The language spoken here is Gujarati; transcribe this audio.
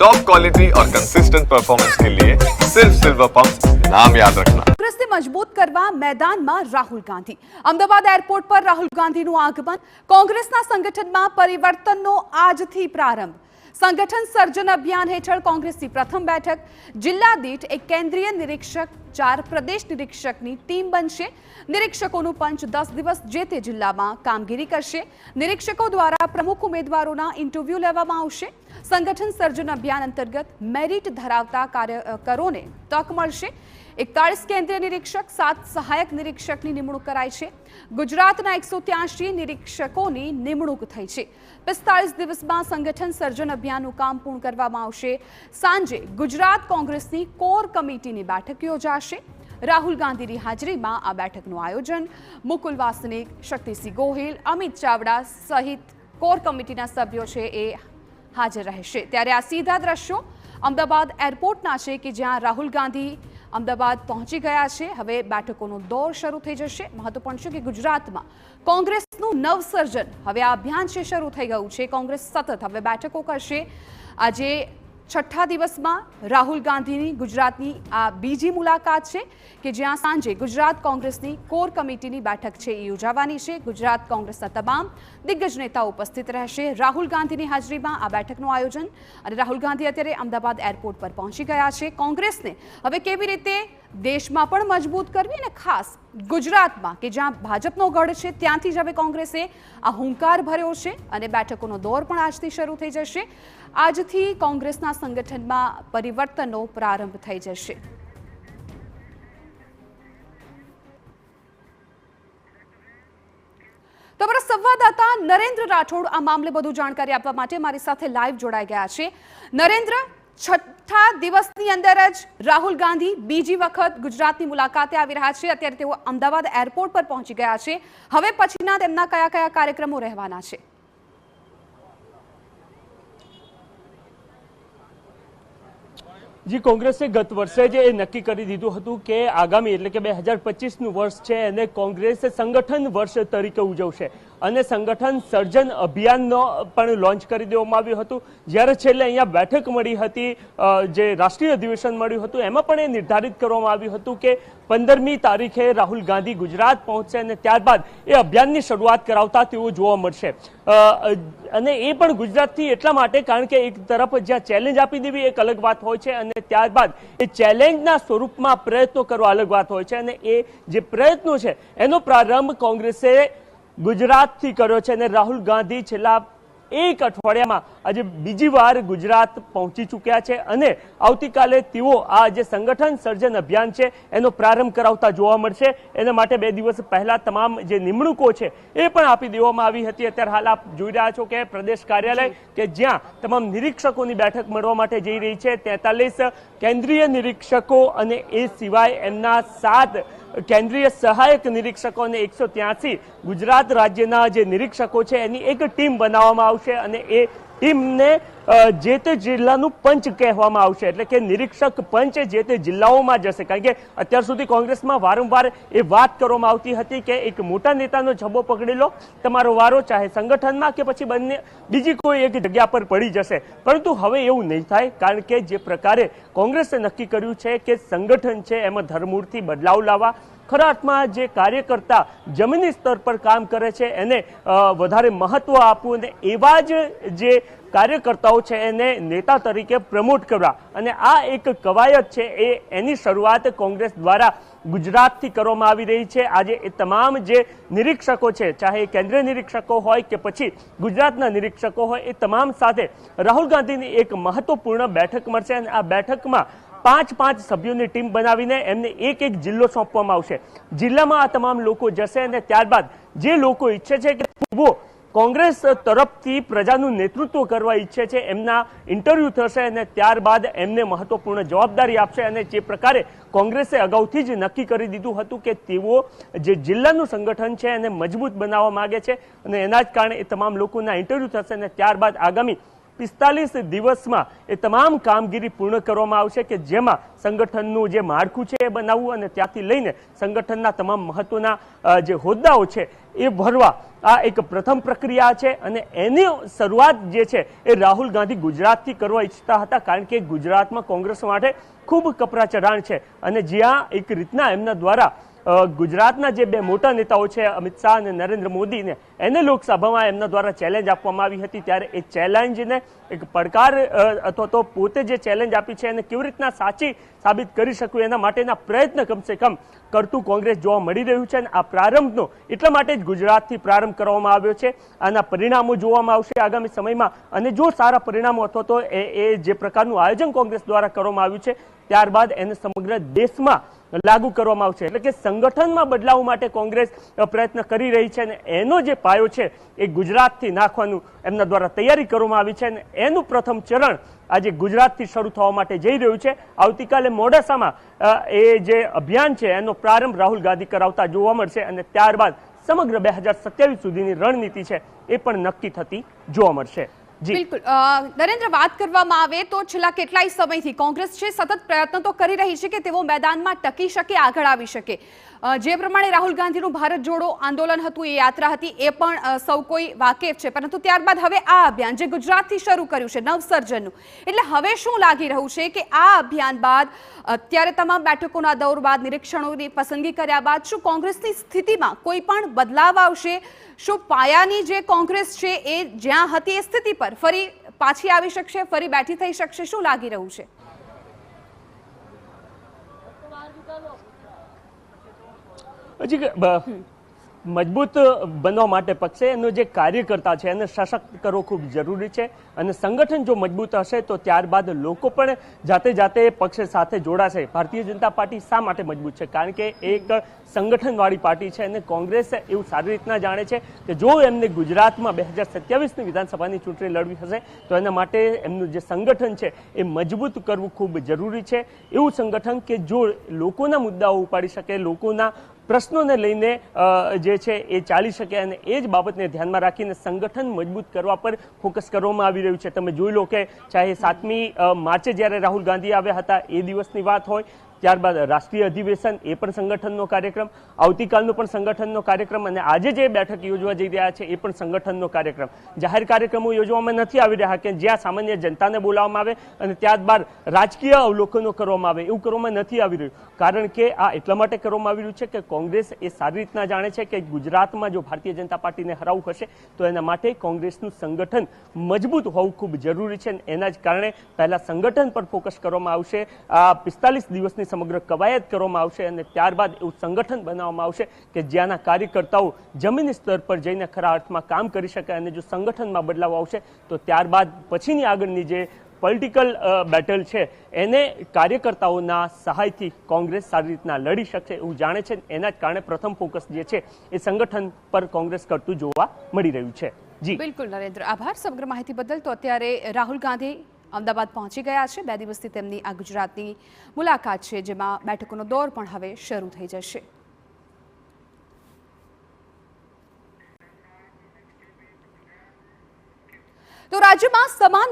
टॉप क्वालिटी और कंसिस्टेंट परफॉर्मेंस के लिए सिर्फ सिल्वर पंप नाम याद रखना। कांग्रेसने मजबूत કરવા મેદાનમાં રાહુલ ગાંધી અમદાવાદ એરપોર્ટ પર રાહુલ ગાંધીનું આગમન કોંગ્રેસના સંગઠનમાં પરિવર્તનનો આજથી પ્રારંભ સંગઠન સર્જન અભિયાન હેઠળ કોંગ્રેસની પ્રથમ બેઠક જિલ્લા દીઠ એક કેન્દ્રીય નિરીક્ષક 4 પ્રદેશ નિરીક્ષકની ટીમ બનશે નિરીક્ષકોનું પંચ 10 દિવસ જે તે જિલ્લામાં કામગીરી કરશે નિરીક્ષકો દ્વારા પ્રમુખ ઉમેદવારોના ઇન્ટરવ્યુ લેવામાં આવશે સંગઠન સર્જન અભિયાન અંતર્ગત મેરિટ ધરાવતા કાર્યકરોને તક મળશે 41 કેન્દ્રીય નિરીક્ષક 7 સહાયક નિરીક્ષકની નિમણૂક કરાઈ છે ગુજરાતના 183 નિરીક્ષકોની નિમણૂક થઈ છે 45 દિવસમાં સંગઠન સર્જન અભિયાનનું કામ પૂર્ણ કરવામાં આવશે સાંજે ગુજરાત કોંગ્રેસની કોર કમિટીની બેઠક યોજાશે રાહુલ ગાંધીની હાજરીમાં આ બેઠકનું આયોજન મુકુલ વાસનિક શક્તિસિંહ ગોહિલ અમિત ચાવડા સહિત કોર કમિટીના સભ્યો છે એ હાજર રહેશે ત્યારે આ સીધા દ્રશ્યો અમદાવાદ એરપોર્ટના છે કે જ્યાં રાહુલ ગાંધી અમદાવાદ પહોંચી ગયા છે હવે બેઠકોનો દોર શરૂ થઈ જશે મહત્વપૂર્ણ છે કે ગુજરાતમાં કોંગ્રેસનું નવસર્જન હવે આ અભિયાન છે શરૂ થઈ ગયું છે કોંગ્રેસ સતત હવે બેઠકો કરશે આજે છઠ્ઠા દિવસમાં રાહુલ ગાંધીની ગુજરાતની આ બીજી મુલાકાત છે કે જ્યાં સાંજે ગુજરાત કોંગ્રેસની કોર કમિટીની બેઠક છે એ યોજાવાની છે ગુજરાત કોંગ્રેસના તમામ દિગ્ગજ નેતાઓ ઉપસ્થિત રહેશે રાહુલ ગાંધીની હાજરીમાં આ બેઠકનું આયોજન અને રાહુલ ગાંધી અત્યારે અમદાવાદ એરપોર્ટ પર પહોંચી ગયા છે કોંગ્રેસને હવે કેવી રીતે દેશમાં પણ મજબૂત કરવી અને ખાસ ગુજરાતમાં કે જ્યાં ભાજપનો ગઢ છે ત્યાંથી જ હવે કોંગ્રેસે આ હુંકાર ભર્યો છે અને બેઠકોનો દોર પણ આજથી શરૂ થઈ જશે આજથી કોંગ્રેસના સંગઠનમાં પરિવર્તનનો પ્રારંભ થઈ જશે તો અમારા સંવાદદાતા નરેન્દ્ર રાઠોડ આ મામલે વધુ જાણકારી આપવા માટે મારી સાથે લાઈવ જોડાઈ ગયા છે નરેન્દ્ર છઠ્ઠા દિવસની અંદર જ રાહુલ ગાંધી બીજી વખત ગુજરાતની મુલાકાતે આવી રહ્યા છે અત્યારે તેઓ અમદાવાદ એરપોર્ટ પર પહોંચી ગયા છે હવે પછીના તેમના કયા કયા કાર્યક્રમો રહેવાના છે जी कांग्रेसे गत वर्षे जे नक्की करी दीधुं हतुं के आगामी एटले के 2025 नुं वर्ष छे एने कांग्रेस संगठन वर्ष तरीके उजवशे અને સંગઠન સર્જન અભિયાનનો પણ લોન્ચ કરી દેવામાં આવ્યું હતું જ્યારે છેલ્લે અહીંયા બેઠક મળી હતી જે રાષ્ટ્રીય અધિવેશન મળ્યું હતું એમાં પણ એ નિર્ધારિત કરવામાં આવ્યું હતું કે 15મી તારીખે રાહુલ ગાંધી ગુજરાત પહોંચશે અને ત્યારબાદ એ અભિયાનની શરૂઆત કરાવતા તેઓ જોવા મળશે અને એ પણ ગુજરાતથી એટલા માટે કારણ કે એક તરફ જ્યાં ચેલેન્જ આપી દેવી એક અલગ વાત હોય છે અને ત્યારબાદ એ ચેલેન્જના સ્વરૂપમાં પ્રયત્નો કરવા અલગ વાત હોય છે અને એ જે પ્રયત્નો છે એનો પ્રારંભ કોંગ્રેસે ગુજરાતથી કર્યો છે અને રાહુલ ગાંધી છેલ્લા એક અઠવાડિયામાં આજે બીજી વાર ગુજરાત પહોંચી ચૂક્યા છે અને આવતીકાલે તેઓ આ જે સંગઠન સર્જન અભિયાન છે એનો પ્રારંભ કરાવતા જોવા મળશે એના માટે 2 દિવસ પહેલા તમામ જે નિમણૂકો છે એ પણ આપી દેવામાં આવી હતી અત્યારે હાલ આપ જોઈ રહ્યા છો કે પ્રદેશ કાર્યાલય કે જ્યાં તમામ નિરીક્ષકોની બેઠક મળવા માટે જઈ રહી છે 43 કેન્દ્રીય નિરીક્ષકો અને એ સિવાય એમના 7 કેન્દ્રીય સહાયક નિરીક્ષકો અને 183 ગુજરાત રાજ્યના જે નિરીક્ષકો છે એની એક ટીમ બનાવવામાં આવશે અને એ ટીમને જે તે જિલ્લાનું પંચ કહેવામાં આવશે એટલે કે નિરીક્ષક પંચ જે તે જિલ્લાઓમાં જશે કારણ કે અત્યાર સુધી કોંગ્રેસમાં વારંવાર એ વાત કરવામાં આવતી હતી કે એક મોટા નેતાનો ઝબ્બો પકડી લો તમારો વારો ચાહે સંગઠનમાં કે પછી બંને બીજી કોઈ એક જગ્યા પર પડી જશે પરંતુ હવે એવું નહીં થાય કારણ કે જે પ્રકારે કોંગ્રેસે નક્કી કર્યું છે કે સંગઠન છે એમાં ધરમૂળથી બદલાવ લાવવા ખરા અર્થમાં જે કાર્યકર્તા જમીની સ્તર પર કામ કરે છે એને વધારે મહત્વ આપવું અને એવા જ જે કાર્યકર્તાઓ છે એને નેતા તરીકે પ્રમોટ કરવા અને આ એક કવાયત છે એની શરૂઆત કોંગ્રેસ દ્વારા ગુજરાતથી કરવામાં આવી રહી છે આજે એ તમામ જે નિરીક્ષકો છે ચાહે કેન્દ્રીય નિરીક્ષકો હોય કે પછી ગુજરાતના નિરીક્ષકો હોય એ તમામ સાથે રાહુલ ગાંધીની એક મહત્વપૂર્ણ બેઠક મળશે અને આ બેઠકમાં 5 સભ્યોની ટીમ બનાવીને એમને એક જિલ્લો સોંપવામાં આવશે જિલ્લામાં આ તમામ લોકો જશે અને ત્યારબાદ જે લોકો ઈચ્છે છે કે તેઓ કોંગ્રેસ તરફથી પ્રજાનું નેતૃત્વ કરવા ઈચ્છે છે એમના ઇન્ટરવ્યુ થશે અને ત્યારબાદ એમને મહત્વપૂર્ણ જવાબદારી આપશે અને જે પ્રકારે કોંગ્રેસે અગાઉથી જ નક્કી કરી દીધું હતું કે તેઓ જે જિલ્લાનું સંગઠન છે એને મજબૂત બનાવવા માંગે છે અને એના જ કારણે એ તમામ લોકોના ઇન્ટરવ્યુ થશે અને ત્યારબાદ આગામી 45 દિવસમાં એ તમામ કામગીરી પૂર્ણ કરવામાં આવશે કે જેમાં સંગઠનનું જે માળખું છે એ બનાવવું અને ત્યાંથી લઈને સંગઠનના તમામ મહત્વના જે હોદ્દાઓ છે એ ભરવા આ એક પ્રથમ પ્રક્રિયા છે અને એની શરૂઆત જે છે એ રાહુલ ગાંધી ગુજરાતથી કરવા ઈચ્છતા હતા, કારણ કે ગુજરાતમાં કોંગ્રેસ માટે ખૂબ કપરા ચઢાણ છે અને જ્યાં એક રીતના એમના દ્વારા ગુજરાતના જે બે મોટા નેતાઓ છે અમિત શાહ અને નરેન્દ્ર મોદીને એને લોકસભામાં એમના દ્વારા ચેલેન્જ આપવામાં આવી હતી, ત્યારે એ ચેલેન્જને એક પડકાર અથવા તો પોતે જે ચેલેન્જ આપી છે એને કેવી રીતના સાચી સાબિત કરી શકું એના માટેના પ્રયત્ન કમસે કમ કરતું કોંગ્રેસ જોવા મળી રહ્યું છે. અને આ પ્રારંભનો એટલા માટે જ ગુજરાતથી પ્રારંભ કરવામાં આવ્યો છે. આના પરિણામો જોવામાં આવશે આગામી સમયમાં અને જો સારા પરિણામો અથવા તો એ જે પ્રકારનું આયોજન કોંગ્રેસ દ્વારા કરવામાં આવ્યું છે ત્યારબાદ એને સમગ્ર દેશમાં લાગુ કરવામાં આવશે. એટલે કે સંગઠનમાં બદલાવ માટે કોંગ્રેસ પ્રયત્ન કરી રહી છે અને એનો જે પાયો છે એ ગુજરાતથી નાખવાનું એમના દ્વારા તૈયારી કરવામાં આવી છે અને એનું પ્રથમ ચરણ આજે ગુજરાતથી શરૂ થવા માટે જઈ રહ્યું છે. આવતીકાલે મોડાસામાં એ જે અભિયાન છે એનો પ્રારંભ રાહુલ ગાંધી કરાવતા જોવા મળશે અને ત્યારબાદ સમગ્ર 2027 સુધીની રણનીતિ છે એ પણ નક્કી થતી જોવા મળશે. બિલકુલ નરેન્દ્ર, વાત કરવામાં આવે તો છેલ્લા કેટલાય સમયથી કોંગ્રેસ છે સતત પ્રયત્ન તો કરી રહી છે કે તેઓ મેદાનમાં ટકી શકે, આગળ આવી શકે. જે પ્રમાણે રાહુલ ગાંધીનું ભારત જોડો આંદોલન હતું, એ યાત્રા હતી, એ પણ સૌ કોઈ વાકેફ છે, પરંતુ ત્યારબાદ હવે આ અભિયાન જે ગુજરાતથી શરૂ કર્યું છે નવસર્જનનું, એટલે હવે શું લાગી રહ્યું છે કે આ અભિયાન બાદ અત્યારે તમામ બેઠકોના દૌર બાદ નિરીક્ષણોની પસંદગી કર્યા બાદ શું કોંગ્રેસની સ્થિતિમાં કોઈ પણ બદલાવ આવશે? શું પાયાની જે કોંગ્રેસ છે એ જ્યાં હતી એ સ્થિતિ પર ફરી પાછી આવી શકશે, ફરી બેઠી થઈ શકશે? શું લાગી રહ્યું છે? હજી મજબૂત બનવા માટે પક્ષે એનો જે કાર્યકર્તા છે એને સશક્ત કરવો ખૂબ જરૂરી છે અને સંગઠન જો મજબૂત હશે તો ત્યારબાદ લોકો પણ જાતે પક્ષ સાથે જોડાશે. ભારતીય જનતા પાર્ટી શા માટે મજબૂત છે? કારણ કે એક સંગઠનવાળી પાર્ટી છે અને કોંગ્રેસ એવું સારી રીતના જાણે છે કે જો એમને ગુજરાતમાં 2027ની વિધાનસભાની ચૂંટણી લડવી હશે તો એના માટે એમનું જે સંગઠન છે એ મજબૂત કરવું ખૂબ જરૂરી છે. એવું સંગઠન કે જો લોકોના મુદ્દાઓ ઉપાડી શકે, લોકોના પ્રશ્નોને લઈને જે છે એ ચાલી શકે અને એ જ બાબતને ધ્યાનમાં રાખીને સંગઠન મજબૂત કરવા પર ફોકસ કરવામાં આવી રહ્યું છે. તમે જોઈ લો કે ચાહે 7મી માર્ચે જ્યારે રાહુલ ગાંધી આવ્યા હતા એ દિવસની વાત હોય, ત્યારબાદ રાષ્ટ્રીય અધિવેશન એ પણ સંગઠનનો કાર્યક્રમ, આવતીકાલનો પણ સંગઠનનો કાર્યક્રમ અને આજે જે બેઠક યોજવા જઈ રહ્યા છે એ પણ સંગઠનનો કાર્યક્રમ. જાહેર કાર્યક્રમો યોજવામાં નથી આવી રહ્યા કે જ્યાં સામાન્ય જનતાને બોલાવવામાં આવે અને ત્યારબાદ રાજકીય અવલોકનો કરવામાં આવે, એવું કરવામાં નથી આવી રહ્યું. કારણ કે આ એટલા માટે કરવામાં આવી રહ્યું છે કે કોંગ્રેસ એ સારી રીતના જાણે છે કે ગુજરાતમાં જો ભારતીય જનતા પાર્ટીને હરાવવું હશે તો એના માટે કોંગ્રેસનું સંગઠન મજબૂત હોવું ખૂબ જરૂરી છે. એના જ કારણે પહેલા સંગઠન પર ફોકસ કરવામાં આવશે, આ 45 દિવસની સમગ્ર કવાયત કરવામાં આવશે અને ત્યારબાદ એવું સંગઠન બનાવવામાં આવશે કે જ્યાંના કાર્યકર્તાઓ જમીની સ્તર પર જઈને ખરા અર્થમાં કામ કરી શકે અને જો સંગઠનમાં બદલાવ આવશે તો ત્યારબાદ પછીની આગળની જે પોલિટિકલ બેટલ છે એને કાર્યકર્તાઓના સહાયથી કોંગ્રેસ સારી રીતના લડી શકશે એવું જાણે છે. એના જ કારણે પ્રથમ ફોકસ જે છે એ સંગઠન પર કોંગ્રેસ કરતું જોવા મળી રહ્યું છે. જી બિલકુલ નરેન્દ્ર, આભાર સમગ્ર માહિતી બદલ. તો અત્યારે રાહુલ ગાંધી અમદાવાદ પહોંચી ગયા છે. 2 દિવસથી તેમની આ ગુજરાતની મુલાકાત છે જેમાં બેઠકોનો દોર પણ હવે શરૂ થઈ જશે. તો રાજ્યમાં સમાન